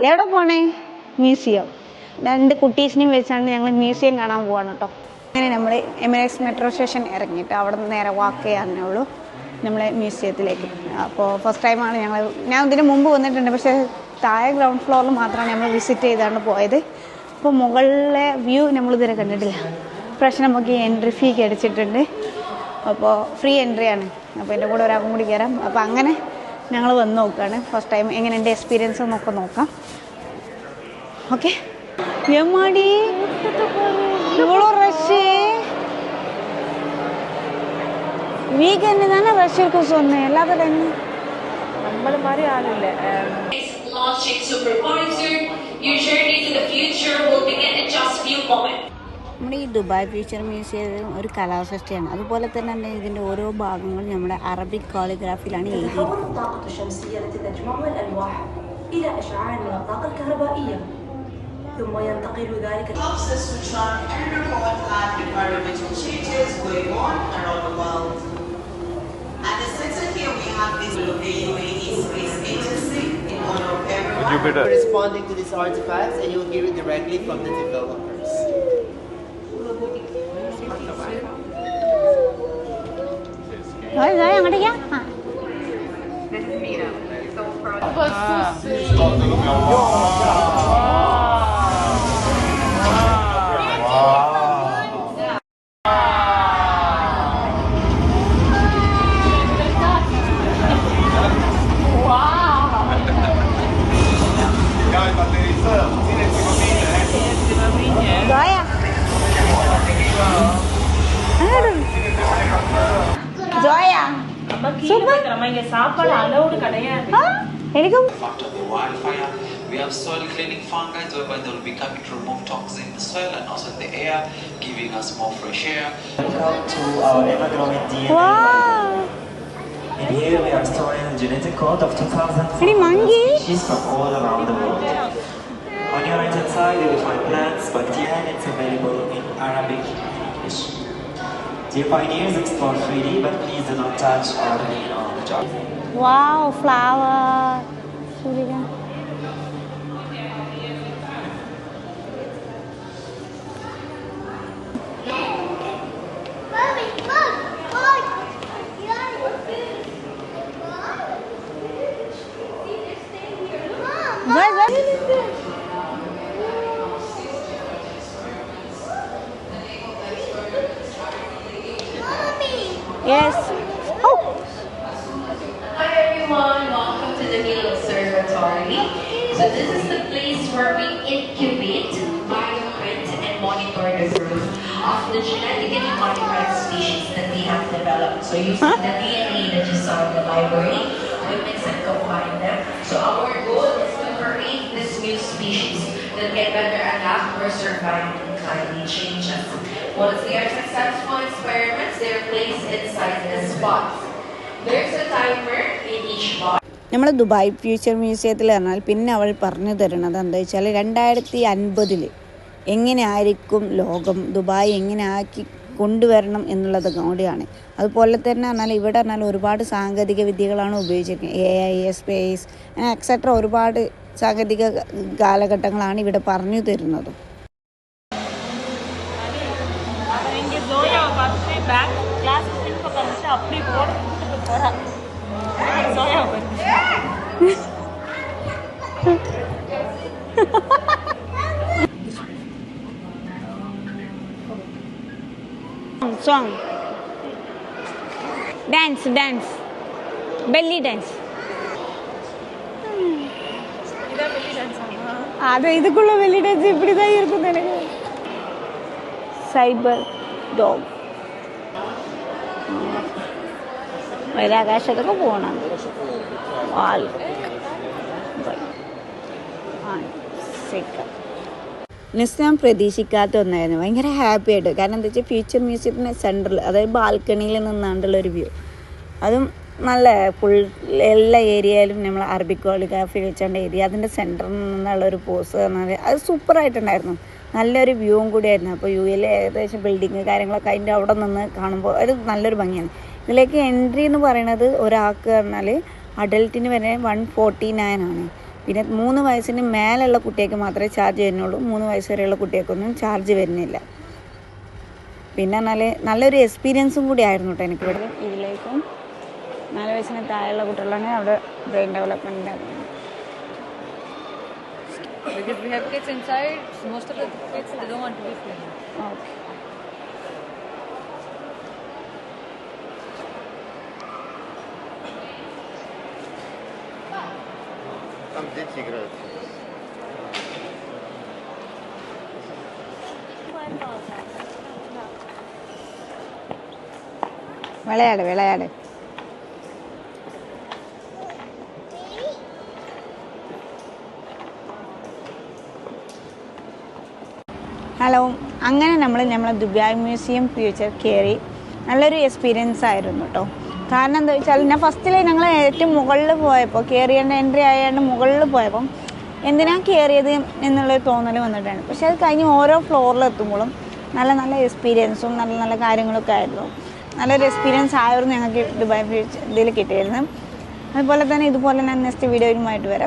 എവിടെ പോണേ? മ്യൂസിയം. 2 കുട്ടീസിനെയും വെച്ചാണ് ഞങ്ങൾ മ്യൂസിയം കാണാൻ പോവാണ് കേട്ടോ. അങ്ങനെ നമ്മൾ എമിറേറ്റ്സ് മെട്രോ സ്റ്റേഷൻ ഇറങ്ങിയിട്ട് അവിടെ നിന്ന് നേരെ വാക്ക് ചെയ്യാനേ ഉള്ളൂ നമ്മളെ മ്യൂസിയത്തിലേക്ക്. അപ്പോൾ ഫസ്റ്റ് ടൈമാണ് ഞാൻ ഇതിന് മുമ്പ് വന്നിട്ടുണ്ട്, പക്ഷേ താഴെ ഗ്രൗണ്ട് ഫ്ലോറിൽ മാത്രമാണ് നമ്മൾ വിസിറ്റ് ചെയ്താണ് പോയത്. അപ്പോൾ മുകളിലെ വ്യൂ നമ്മളിതുവരെ കണ്ടിട്ടില്ല. പ്രശ്നം നമുക്ക് എൻട്രി ഫീ അടിച്ചിട്ടുണ്ട്. അപ്പോൾ ഫ്രീ എൻട്രി ആണ്. അപ്പോൾ എൻ്റെ കൂടെ ഒരാൾക്കും കൂടി കയറാം. അപ്പോൾ അങ്ങനെ ഞങ്ങൾ വന്ന് നോക്കുകയാണ്. ഫസ്റ്റ് ടൈം എങ്ങനെ എൻ്റെ എക്സ്പീരിയൻസ് എന്നൊക്കെ നോക്കാം. ഓക്കെ. എമ്മാടി இவ்வளோ ரஷ்ஷு. வீக்கெண்டு தானே ரஷ் இருக்கும் சொன்னேன். எல்லாத்த டைமும் நம்மள மாதிரி ஆள் இல்லை. Launching supervisor, your journey to the future will begin in just few moments. നമ്മുടെ ഈ ദുബായ് ഫ്യൂച്ചർ മ്യൂസിയം ഒരു കലാസൃഷ്ടിയാണ്. അതുപോലെ തന്നെ ഇതിൻ്റെ ഓരോ ഭാഗങ്ങളും നമ്മുടെ അറബിക് കോളിഗ്രാഫിയിലാണ് എഴുതിയിരിക്കുന്നത്. ثم ينتقل ذلك helps us to track and report live environmental changes going on around the world. At the center here we have this UAE Space Agency in honor of everyone responding to these artifacts, and you'll hear it directly from the developers. അങ്ങോട്ടേക്കാ. After the wildfire, we have soil cleaning fungi whereby they will be coming to remove toxins in the soil and also in the air, giving us more fresh air. Welcome to our ever-growing DNA. Wow. In here we are storing the genetic code of 2,000 monkey species from all around the world. On your right hand side you will find plants, bacteria, and it's available in Arabic and English. Dear pioneers, explore 3D, but please do not touch or lean on the jar. Wow, flower. Yes. Oh. Hi everyone, welcome to the Hill Observatory. So this is the place where we incubate, bioprint, and monitor the growth of the genetically modified species that we have developed. So using the DNA that you saw in the library, we mix and combine them. So our goal is to create this new species that can better adapt or survive in climate changes. Once they are successful experiments, they are placed inside the spots. There's a timer in each box. നമ്മൾ Dubai future മ്യൂസിയത്തിൽ പറഞ്ഞാൽ പിന്നെ അവൾ പറഞ്ഞു തരുന്നത് എന്താ വെച്ചാൽ 2050 എങ്ങനെ ആയിരിക്കും ലോകം, ദുബായ് എങ്ങനെ ആക്കി കൊണ്ടുവരണം എന്നുള്ളത് കൂടിയാണ്. അതുപോലെ തന്നെ പറഞ്ഞാൽ ഇവിടെ പറഞ്ഞാൽ ഒരുപാട് സാങ്കേതിക വിദ്യകളാണ് ഉപയോഗിച്ചിരിക്കുന്നത്. AI, സ്പേസ് എക്സെട്ര ഒരുപാട് സാങ്കേതിക കാലഘട്ടങ്ങളാണ് ഇവിടെ പറഞ്ഞു തരുന്നത്. Song, dance, belly dance. அது இதுக்குள்ள belly dance இப்படிதான் இருக்கும் எனக்கு. Cyber dog. ബഹിരാകാശത്തൊക്കെ പോകണം. ഞാൻ പ്രതീക്ഷിക്കാത്ത ഒന്നായിരുന്നു. ഭയങ്കര ഹാപ്പി ആയിട്ട്. കാരണം എന്താ വെച്ചാൽ ഫ്യൂച്ചർ മ്യൂസിയത്തിൻ്റെ സെൻറ്ററിൽ, അതായത് ബാൽക്കണിയിൽ നിന്നാണ്ടുള്ളൊരു വ്യൂ, അതും നല്ല ഫുൾ എല്ലാ ഏരിയയിലും നമ്മൾ അറബിക് കോളിഗ്രാഫി വെച്ചോണ്ട് ഏരിയ, അതിൻ്റെ സെൻറ്ററിൽ നിന്നുള്ളൊരു പോസ് പറഞ്ഞാൽ അത് സൂപ്പറായിട്ടുണ്ടായിരുന്നു. നല്ലൊരു വ്യൂവും കൂടിയായിരുന്നു. അപ്പോൾ UAE ഏകദേശം ബിൽഡിങ് കാര്യങ്ങളൊക്കെ അതിൻ്റെ അവിടെ നിന്ന് കാണുമ്പോൾ അത് നല്ലൊരു ഭംഗിയാണ്. ഇതിലേക്ക് എൻട്രി എന്ന് പറയുന്നത് ഒരാൾക്ക് പറഞ്ഞാൽ അഡൽട്ടിന് വരെ 149 ആണ്. പിന്നെ 3 വയസ്സിന് മേലുള്ള കുട്ടികൾക്ക് മാത്രമേ ചാർജ് വരുന്നുള്ളൂ. 3 വയസ്സ് വരെയുള്ള കുട്ടികൾക്കൊന്നും ചാർജ് വരുന്നില്ല. പിന്നെ നല്ലൊരു എക്സ്പീരിയൻസും കൂടി ആയിരുന്നു കേട്ടോ എനിക്ക് ഇവിടെ. ഇതിലേക്കും 4 വയസ്സിന് താഴെയുള്ള കുട്ടികളാണെങ്കിൽ അവിടെ ബ്രെയിൻ ഡെവലപ്മെൻറ്റ് ആയിരുന്നു. Because we have kids inside, most of the kids, they don't want to be filmed. Okay. Там дети играют. വിളയാട്. ഹലോ, അങ്ങനെ നമ്മളെ ദുബായ് മ്യൂസിയം ഫ്യൂച്ചർ കയറി. നല്ലൊരു എക്സ്പീരിയൻസ് ആയിരുന്നു കേട്ടോ. കാരണം എന്താ വെച്ചാൽ ഞാൻ ഫസ്റ്റിൽ ഞങ്ങൾ ഏറ്റവും മുകളിൽ പോയപ്പോൾ എൻട്രി ആയതുകൊണ്ട് മുകളിൽ പോയപ്പം എന്തിനാ കയറിയത് എന്നുള്ളൊരു തോന്നൽ വന്നിട്ടാണ്. പക്ഷെ അത് കഴിഞ്ഞ് ഓരോ ഫ്ലോറിലെത്തുമ്പോഴും നല്ല എക്സ്പീരിയൻസും നല്ല കാര്യങ്ങളൊക്കെ ആയിരുന്നു. നല്ലൊരു എക്സ്പീരിയൻസ് ആയിരുന്നു ഞങ്ങൾക്ക് ദുബായ് ഇതിൽ കിട്ടിയിരുന്നത്. അതുപോലെ തന്നെ ഇതുപോലെ ഞാൻ നെക്സ്റ്റ് വീഡിയോയുമായിട്ട് വരാം.